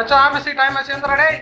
மச்சான் ஆபீஸ்க்கு டைம் ஆச்சு எந்திரா டேய்.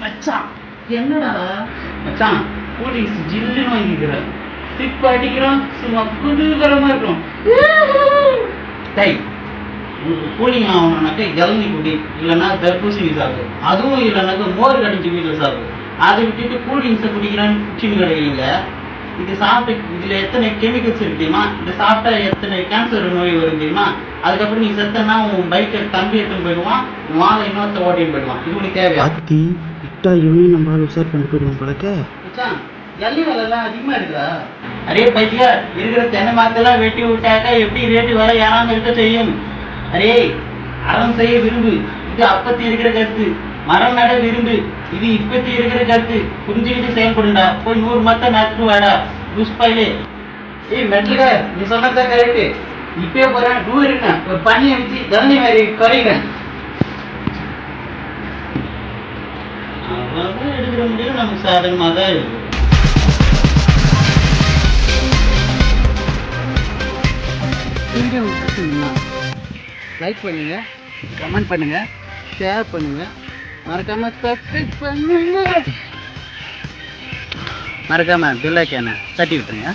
மச்சான் என்னடா மச்சான் கூலிங்ஸ் ஜில்லுன்னு வாங்கிக்கிறேன் சிப் அடிக்கிறோம் சும்மா குதூகலமா இருக்கும் டை கூலிங் ஆகணும்னாக்கா இளநீ குடி இல்லைன்னா தர்பூசணி சாப்பிடு அதுவும் இல்லைனாக்கா மோர் கடிச்சு வீட்டில் சாப்பிடு அதை விட்டுட்டு கூல்ட்ரிங்ஸை குடிக்கிறான்னு குச்சின்னு கிடைக்கிறீங்க இது சாப்பிட்டு இதில் எத்தனை கெமிக்கல்ஸ் இருக்கு தெரியுமா இதை சாப்பிட்டா எத்தனை கேன்சர் நோய் வரும் தெரியுமா அதுக்கப்புறம் நீ செத்தனா உன் பைக்கை தம்பி எடுத்துன்னு போயிடுவான் உன் ஆளை இன்னொருத்த ஓட்டின்னு போயிடுவான் இது உனக்கு தேவையா விட்டா இவனையும் நம்மளால உஷார் பண்ணி போயிடுவோம் பழக்க மச்சான் எள்ளி விலைலாம் அதிகமாக இருக்குதா அரே பைத்தியா இருக்கிற தென்னை மரத்தெல்லாம் வெட்டி விட்டாக்கா எப்படி ரேட்டு விலை ஏறாம இருக்க செய்யும் அரே அறம் செய்ய விரும்பு இது அப்பத்தி இருக்கிற கருத்து மரம் நட விரும்பு இது இப்பத்தி இருக்கிற கருத்து புரிஞ்சுக்கிட்டு செயல்படுண்டா போய் 100 மரத்தை நட்டு வாடா புஷ்பாயிலே ஏய் மெட்லுக்கா நீ சொன்னதான் கரெக்டு இப்பயே போறேன் டூ இருக்கேன் ஒரு பனியை வச்சு தண்ணி மாதிரி குறைக்கிறேன் அவ்வளோ எடுக்கிற முடியும் நமக்கு சாதகமாக தான் இருக்கு வீடியோ பிடிச்சிருந்தா லைக் பண்ணுங்க கமெண்ட் பண்ணுங்க ஷேர் பண்ணுங்க மறக்காம சப்ஸ்கிரைப் பண்ணுங்க மறக்காமல் பெல் ஐக்கானை தட்டி விட்டுருங்க.